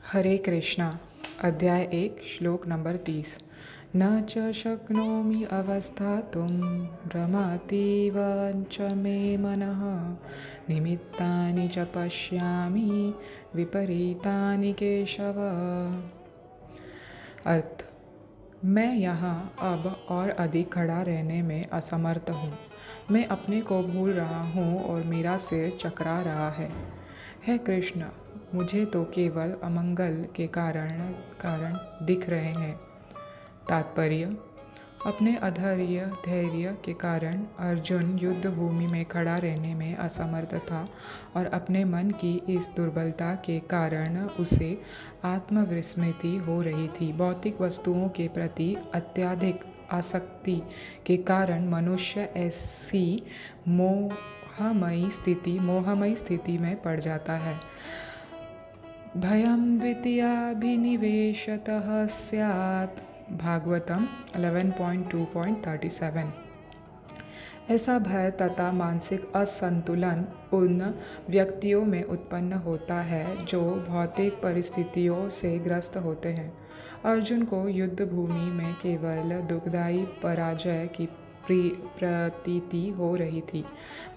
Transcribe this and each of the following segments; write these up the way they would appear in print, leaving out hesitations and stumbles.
हरे कृष्णा। अध्याय 1 श्लोक नंबर 30। न च शक्नोमि अवस्थातुं भ्रमातीव च मे मनः निमित्तानि च पश्यामि विपरीतानि केशव। अर्थ: मैं यहाँ अब और अधिक खड़ा रहने में असमर्थ हूँ। मैं अपने को भूल रहा हूँ और मेरा सिर चकरा रहा है। हे कृष्ण, मुझे तो केवल अमंगल के कारण दिख रहे हैं। तात्पर्य: अपने धैर्य के कारण अर्जुन युद्ध भूमि में खड़ा रहने में असमर्थ था और अपने मन की इस दुर्बलता के कारण उसे आत्मविस्मृति हो रही थी। भौतिक वस्तुओं के प्रति अत्यधिक आसक्ति के कारण मनुष्य ऐसी मोहमयी स्थिति में पड़ जाता है। भयं द्वितीयाभिनिवेशतः स्यात्। भागवतम 11.2.37। ऐसा भय तथा मानसिक असंतुलन उन व्यक्तियों में उत्पन्न होता है जो भौतिक परिस्थितियों से ग्रस्त होते हैं। अर्जुन को युद्ध भूमि में केवल दुखदायी पराजय की प्रतीति हो रही थी।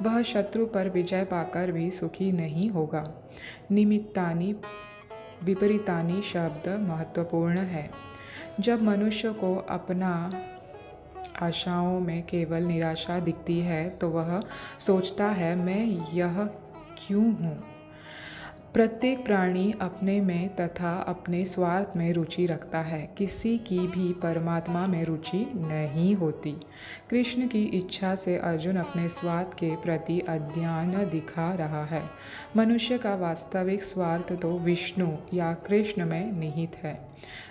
वह शत्रु पर विजय पाकर भी सुखी नहीं होगा। निमित्तानि विपरीतानि शब्द महत्वपूर्ण है। जब मनुष्य को अपना आशाओं में केवल निराशा दिखती है तो वह सोचता है, मैं यह क्यों हूँ। प्रत्येक प्राणी अपने में तथा अपने स्वार्थ में रुचि रखता है। किसी की भी परमात्मा में रुचि नहीं होती। कृष्ण की इच्छा से अर्जुन अपने स्वार्थ के प्रति अज्ञान दिखा रहा है। मनुष्य का वास्तविक स्वार्थ तो विष्णु या कृष्ण में निहित है।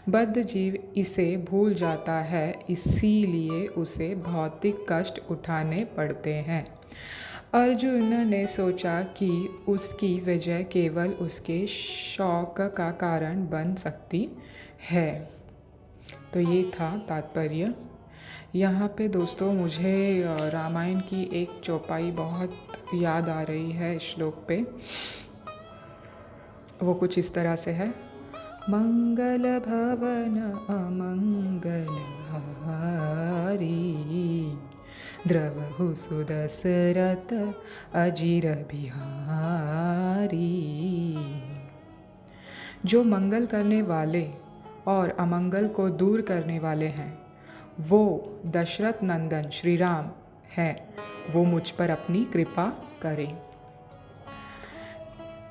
बद्ध जीव इसे भूल जाता है, इसीलिए उसे भौतिक कष्ट उठाने पड़ते हैं। अर्जुन ने सोचा कि उसकी विजय केवल उसके शौक का कारण बन सकती है। तो ये था तात्पर्य। यहाँ पे दोस्तों मुझे रामायण की एक चौपाई बहुत याद आ रही है इस श्लोक पे। वो कुछ इस तरह से है: मंगल भवन अमंगल हारी द्रवहु सुदशरथ अजिर बिहारी। जो मंगल करने वाले और अमंगल को दूर करने वाले हैं वो दशरथ नंदन श्री राम है। वो मुझ पर अपनी कृपा करें।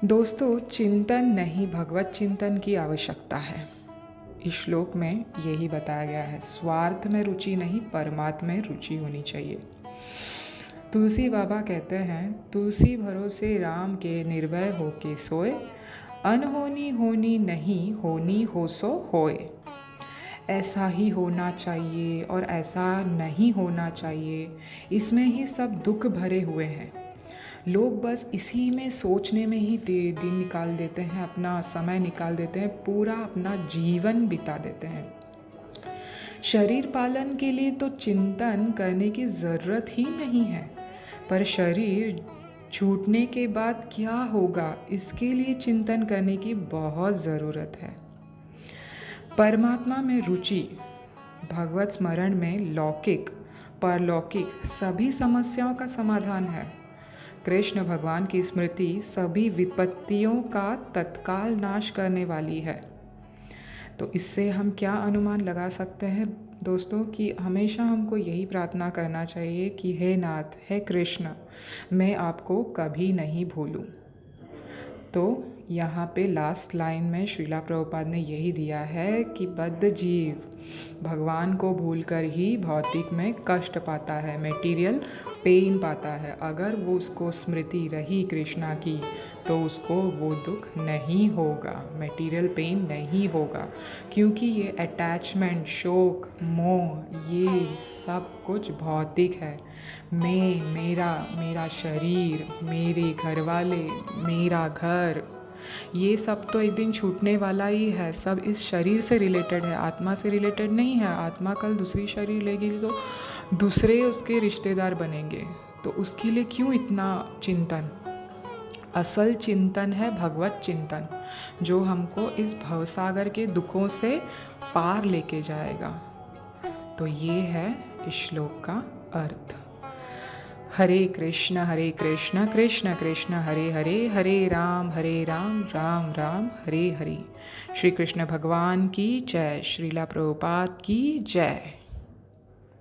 दोस्तों, चिंतन नहीं भगवत चिंतन की आवश्यकता है। इस श्लोक में यही बताया गया है। स्वार्थ में रुचि नहीं, परमात्मा में रुचि होनी चाहिए। तुलसी बाबा कहते हैं, तुलसी भरोसे राम के निर्भय होके सोए, अनहोनी होनी नहीं, होनी हो सो होए। ऐसा ही होना चाहिए और ऐसा नहीं होना चाहिए, इसमें ही सब दुख भरे हुए हैं। लोग बस इसी में सोचने में ही दिन निकाल देते हैं, अपना समय निकाल देते हैं, पूरा अपना जीवन बिता देते हैं। शरीर पालन के लिए तो चिंतन करने की ज़रूरत ही नहीं है, पर शरीर छूटने के बाद क्या होगा इसके लिए चिंतन करने की बहुत ज़रूरत है। परमात्मा में रुचि, भगवत स्मरण में लौकिक परलौकिक सभी समस्याओं का समाधान है। कृष्ण भगवान की स्मृति सभी विपत्तियों का तत्काल नाश करने वाली है। तो इससे हम क्या अनुमान लगा सकते हैं दोस्तों कि हमेशा हमको यही प्रार्थना करना चाहिए कि हे नाथ, हे कृष्ण, मैं आपको कभी नहीं भूलूं। तो यहाँ पे लास्ट लाइन में श्रीला प्रभुपाद ने यही दिया है कि बद्ध जीव भगवान को भूलकर ही भौतिक में कष्ट पाता है, मटेरियल पेन पाता है। अगर वो उसको स्मृति रही कृष्णा की तो उसको वो दुख नहीं होगा, मटेरियल पेन नहीं होगा, क्योंकि ये अटैचमेंट, शोक, मोह, ये सब कुछ भौतिक है। मेरा शरीर, मेरे घर वाले, मेरा घर, ये सब तो एक दिन छूटने वाला ही है। सब इस शरीर से रिलेटेड है, आत्मा से रिलेटेड नहीं है। आत्मा कल दूसरी शरीर लेगी तो दूसरे उसके रिश्तेदार बनेंगे, तो उसके लिए क्यों इतना चिंतन। असल चिंतन है भगवत चिंतन, जो हमको इस भवसागर के दुखों से पार लेके जाएगा। तो ये है इस श्लोक का अर्थ। हरे कृष्ण कृष्ण कृष्ण हरे हरे, हरे राम राम राम हरे हरे। श्री कृष्ण भगवान की जय। श्रीला प्रभुपाद की जय।